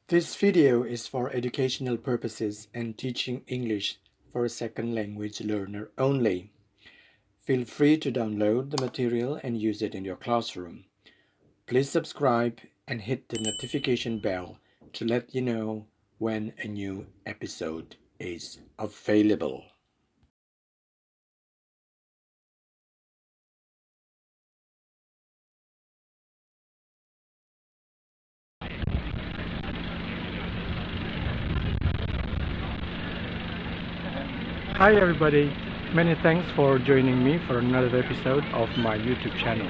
This video is for educational purposes and teaching English for a second language learner only. Feel free to download the material and use it in your classroom. Please subscribe and hit the notification bell to let you know when a new episode is available. Hi everybody, many thanks for joining me for another episode of my YouTube channel.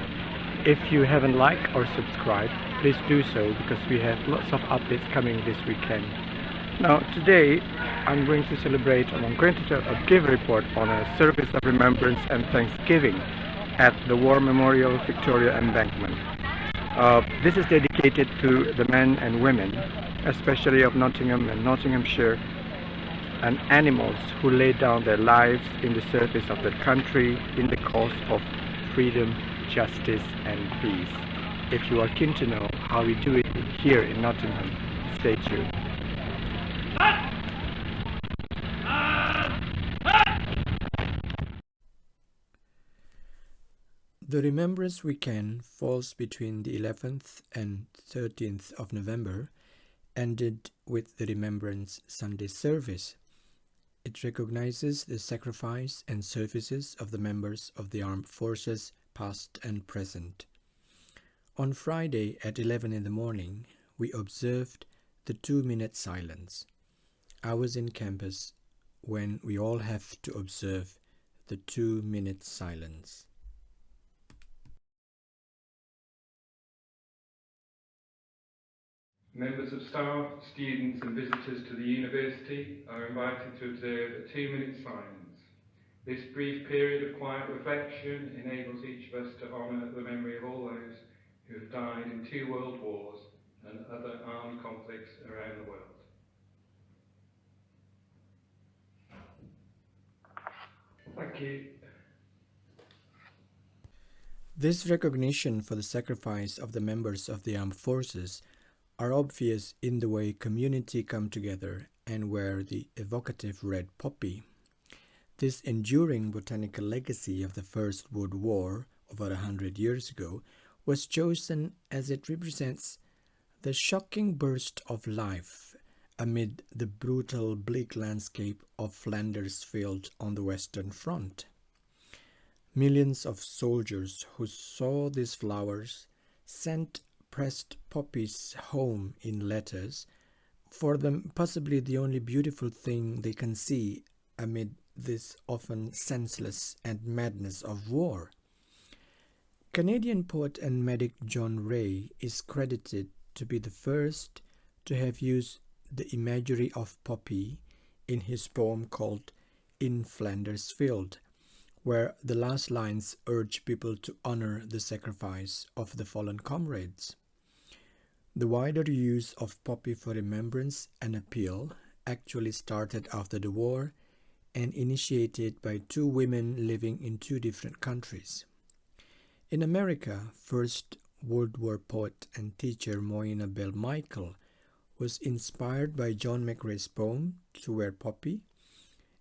If you haven't liked or subscribed, please do so because we have lots of updates coming this weekend. Now today I'm going to celebrate and I'm going to give a report on a service of remembrance and thanksgiving at the War Memorial Victoria Embankment. This is dedicated to the men and women, especially of Nottingham and Nottinghamshire, and animals who laid down their lives in the service of their country in the cause of freedom, justice and peace. If you are keen to know how we do it here in Nottingham, stay tuned. The Remembrance Weekend falls between the 11th and 13th of November, ended with the Remembrance Sunday service. It recognizes the sacrifice and services of the members of the armed forces, past and present. On Friday at 11 in the morning, we observed the 2-minute silence. I was in campus when we all have to observe the 2-minute silence. Members of staff, students and visitors to the university are invited to observe a 2-minute silence. This brief period of quiet reflection enables each of us to honour the memory of all those who have died in 2 world wars and other armed conflicts around the world. Thank you. This recognition for the sacrifice of the members of the armed forces are obvious in the way community come together and wear the evocative red poppy. This enduring botanical legacy of the First World War over 100 years ago was chosen as it represents the shocking burst of life amid the brutal bleak landscape of Flanders Field on the Western Front. Millions of soldiers who saw these flowers sent pressed poppies home in letters, for them possibly the only beautiful thing they can see amid this often senseless and madness of war. Canadian poet and medic John Ray is credited to be the first to have used the imagery of poppy in his poem called In Flanders Field, where the last lines urge people to honor the sacrifice of the fallen comrades. The wider use of poppy for remembrance and appeal actually started after the war and initiated by 2 women living in 2 different countries. In America, First World War poet and teacher Moina Bell Michael was inspired by John McRae's poem To Wear Poppy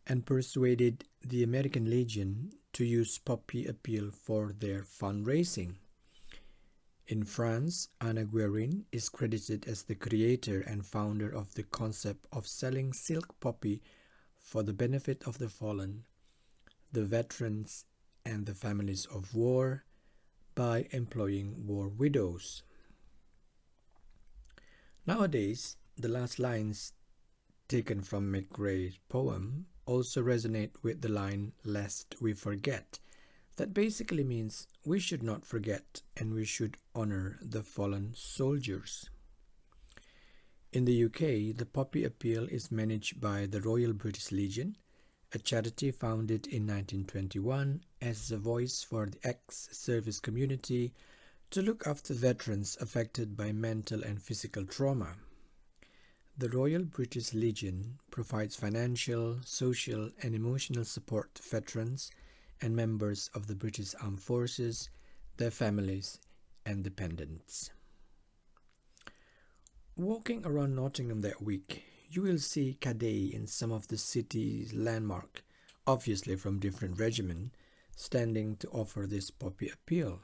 and persuaded the American Legion to use poppy appeal for their fundraising. In France, Anna Guerin is credited as the creator and founder of the concept of selling silk poppy for the benefit of the fallen, the veterans, and the families of war by employing war widows. Nowadays, the last lines taken from McRae's poem also resonate with the line "lest we forget." That basically means we should not forget and we should honor the fallen soldiers. In the UK, the poppy appeal is managed by the Royal British Legion, a charity founded in 1921 as a voice for the ex-service community to look after veterans affected by mental and physical trauma. The Royal British Legion provides financial, social and emotional support to veterans and members of the British Armed Forces, their families and dependents. Walking around Nottingham that week, you will see cadets in some of the city's landmark, obviously from different regiments, standing to offer this poppy appeal.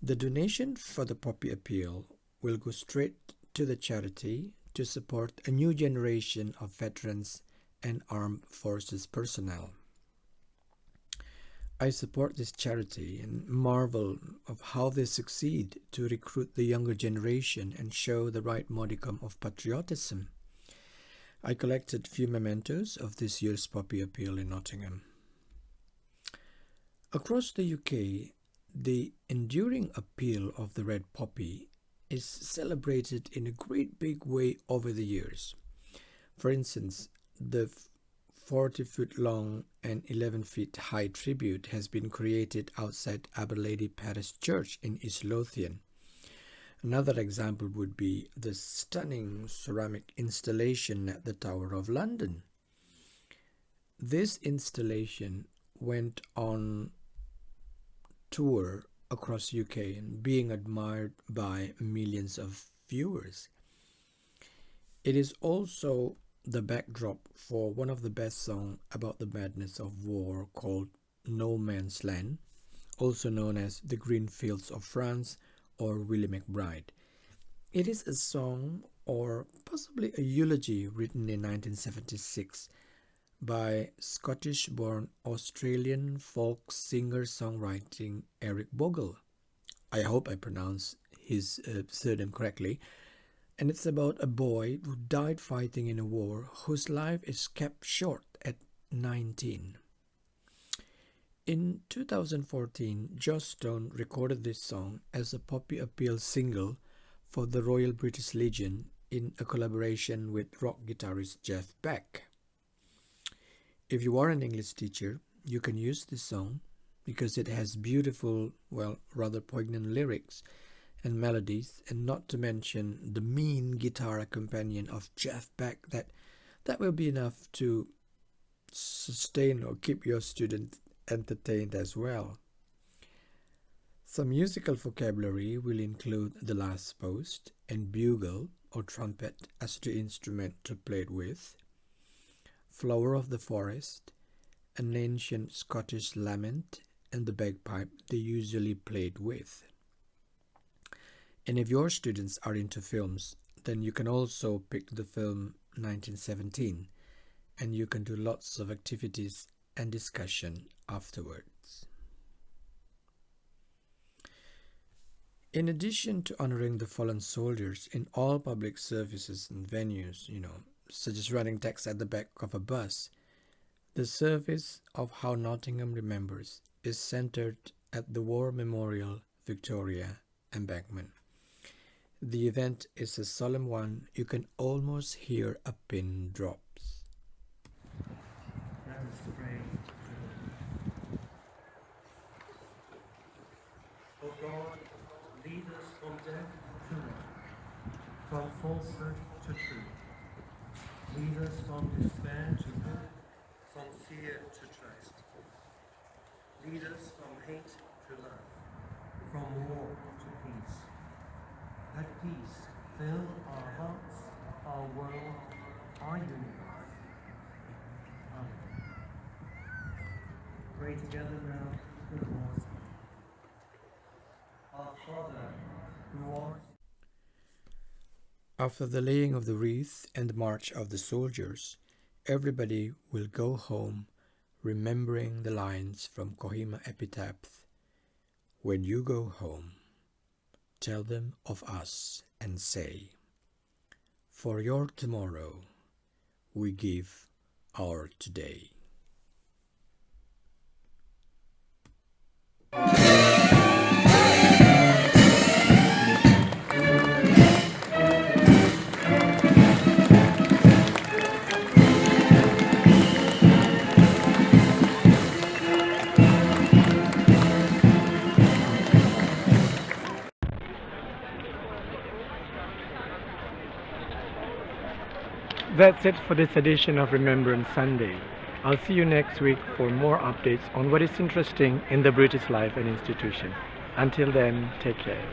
The donation for the poppy appeal will go straight to the charity to support a new generation of veterans and armed forces personnel. I support this charity and marvel of how they succeed to recruit the younger generation and show the right modicum of patriotism. I collected few mementos of this year's poppy appeal in Nottingham. Across the UK, the enduring appeal of the red poppy is celebrated in a great big way over the years. For instance, the 40-foot long and 11-feet high tribute has been created outside Our Lady Parish Church in East Lothian. Another example would be the stunning ceramic installation at the Tower of London. This installation went on tour across UK and being admired by millions of viewers. It is also the backdrop for one of the best songs about the madness of war called No Man's Land, also known as The Green Fields of France or Willie McBride. It is a song or possibly a eulogy written in 1976 by Scottish-born Australian folk singer-songwriter Eric Bogle. I hope I pronounced his surname correctly. And it's about a boy who died fighting in a war whose life is kept short at 19. In 2014, Joss Stone recorded this song as a poppy appeal single for the Royal British Legion in a collaboration with rock guitarist Jeff Beck. If you are an English teacher, you can use this song because it has beautiful, rather poignant lyrics and melodies, and not to mention the mean guitar accompaniment of Jeff Beck that will be enough to sustain or keep your students entertained as well. Some musical vocabulary will include the last post and bugle or trumpet as the instrument to play it with, flower of the forest, an ancient Scottish lament, and the bagpipe they usually played with. And if your students are into films, then you can also pick the film 1917, and you can do lots of activities and discussion afterwards. In addition to honoring the fallen soldiers in all public services and venues, such as running text at the back of a bus, the service of How Nottingham Remembers is centered at the War Memorial Victoria Embankment. The event is a solemn one. You can almost hear a pin drops. Let us pray. O God, lead us from death to life, from falsehood to truth. Lead us from despair to hope, from fear to trust. Lead us from hate to love, from war to peace. Let peace fill our hearts, our world, our universe. Amen. Pray together now the Lord's Prayer. Our Father, who art. After the laying of the wreath and the march of the soldiers, everybody will go home remembering the lines from Kohima Epitaph. When you go home, tell them of us and say, for your tomorrow we give our today. That's it for this edition of Remembrance Sunday. I'll see you next week for more updates on what is interesting in the British life and institution. Until then, take care.